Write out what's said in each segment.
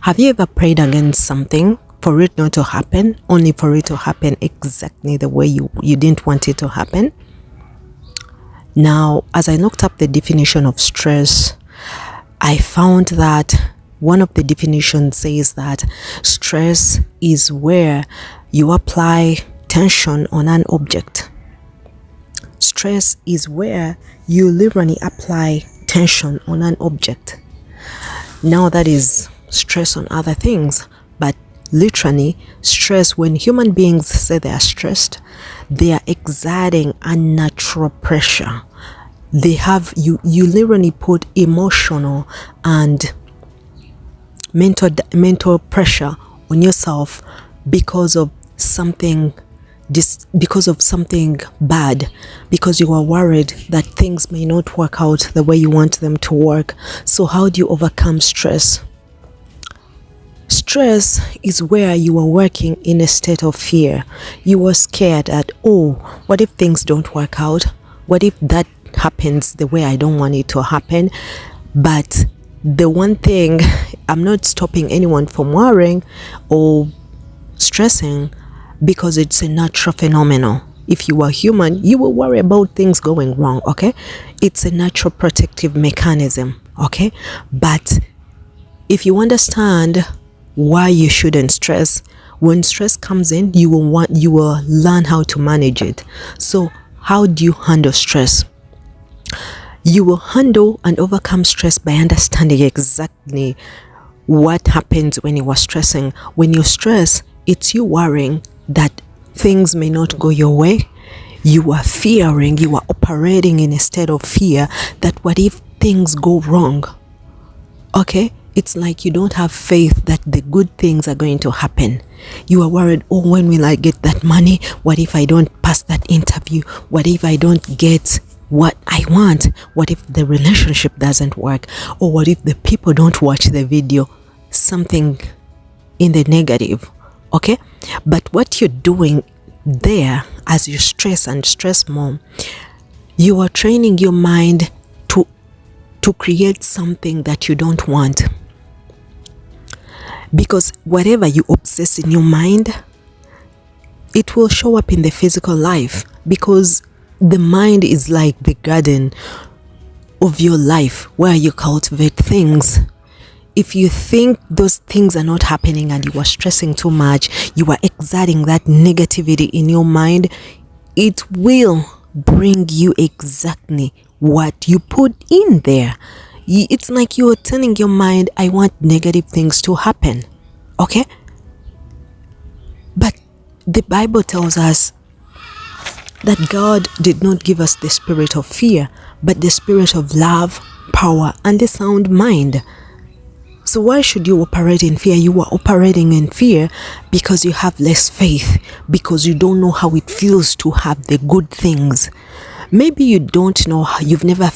Have you ever prayed against something for it not to happen, only for it to happen exactly the way you didn't want it to happen? Now, as I looked up the definition of stress, I found that one of the definitions says that stress is where you apply tension on an object. Stress is where you literally apply tension on an object. Now that is stress on other things, but literally stress, when human beings say they are stressed, they are exerting unnatural pressure. They have you literally put emotional and mental pressure on yourself because of something bad, because you are worried that things may not work out the way you want them to work. So how do you overcome stress? Stress is where you are working in a state of fear. You are scared that, oh, what if things don't work out? What if that happens the way I don't want it to happen? But the one thing, I'm not stopping anyone from worrying or stressing, because it's a natural phenomenon. If you are human, you will worry about things going wrong, okay? It's a natural protective mechanism, okay? But if you understand why you shouldn't stress, when stress comes in, you will learn how to manage it. So how do you handle stress? You will handle and overcome stress by understanding exactly what happens when you are stressing. When you stress, it's you worrying that things may not go your way. You are fearing, you are operating in a state of fear that what if things go wrong? Okay? It's like you don't have faith that the good things are going to happen. You are worried, oh, when will I get that money? What if I don't pass that interview? What if I don't get what I want? What if the relationship doesn't work? Or what if the people don't watch the video? Something in the negative, okay? But what you're doing there, as you stress and stress more, you are training your mind to create something that you don't want. Because whatever you obsess in your mind, it will show up in the physical life, because the mind is like the garden of your life where you cultivate things. If you think those things are not happening and you are stressing too much, you are exerting that negativity in your mind, it will bring you exactly what you put in there. It's like you're telling your mind, I want negative things to happen. Okay? But the Bible tells us that God did not give us the spirit of fear, but the spirit of love, power, and a sound mind. So why should you operate in fear? You are operating in fear because you have less faith, because you don't know how it feels to have the good things. Maybe you don't know how, you've never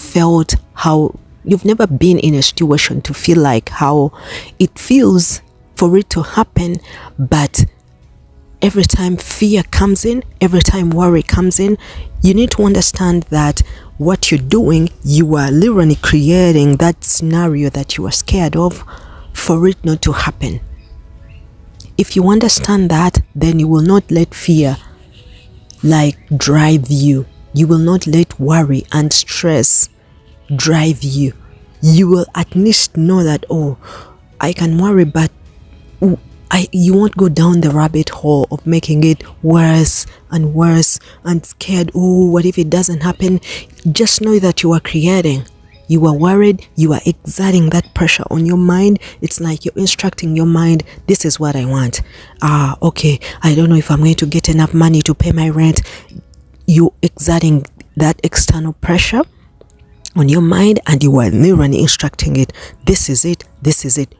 been in a situation to feel like how it feels for it to happen, but every time fear comes in, every time worry comes in, you need to understand that what you're doing, you are literally creating that scenario that you are scared of for it not to happen. If you understand that, then you will not let fear drive you. You will not let worry and stress drive you. You will at least know that, oh, I can worry, but you won't go down the rabbit hole of making it worse and worse and scared. Oh, what if it doesn't happen? Just know that you are creating. You are worried. You are exerting that pressure on your mind. It's like you're instructing your mind, this is what I want. Okay, I don't know if I'm going to get enough money to pay my rent. You're exerting that external pressure on your mind, and you are literally instructing it. This is it. This is it.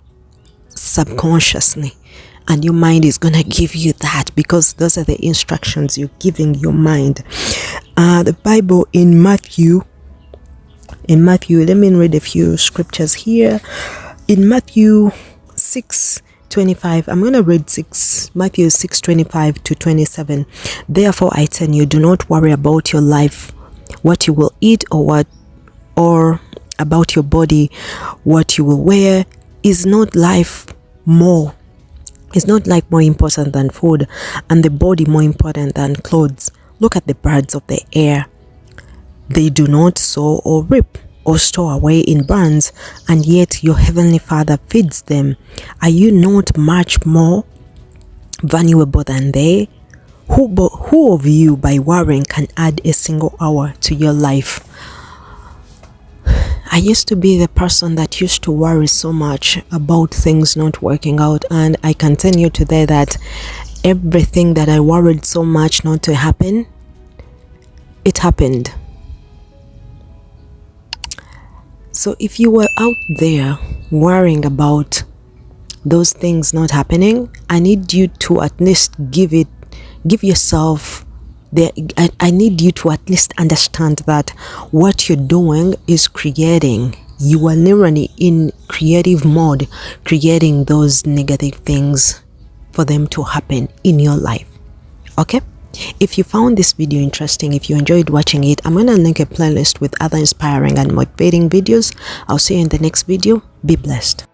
Subconsciously. And your mind is going to give you that, because those are the instructions you're giving your mind. The Bible in Matthew, let me read a few scriptures here. In Matthew 6:25, I'm going to read Matthew 6:25 to 27. Therefore I tell you, do not worry about your life, what you will eat, or about your body, what you will wear. Is not life more. It's not like more important than food and the body more important than clothes. Look at the birds of the air. They do not sow or reap or store away in barns, and yet your heavenly Father feeds them. Are you not much more valuable than they? Who of you by worrying can add a single hour to your life? I used to be the person that used to worry so much about things not working out, and I can tell you today that everything that I worried so much not to happen, it happened. So if you were out there worrying about those things not happening, I need you to at least give yourself I need you to at least understand that what you're doing is creating. You are literally in creative mode, creating those negative things for them to happen in your life. Okay? If you found this video interesting, if you enjoyed watching it, I'm gonna link a playlist with other inspiring and motivating videos. I'll see you in the next video. Be blessed.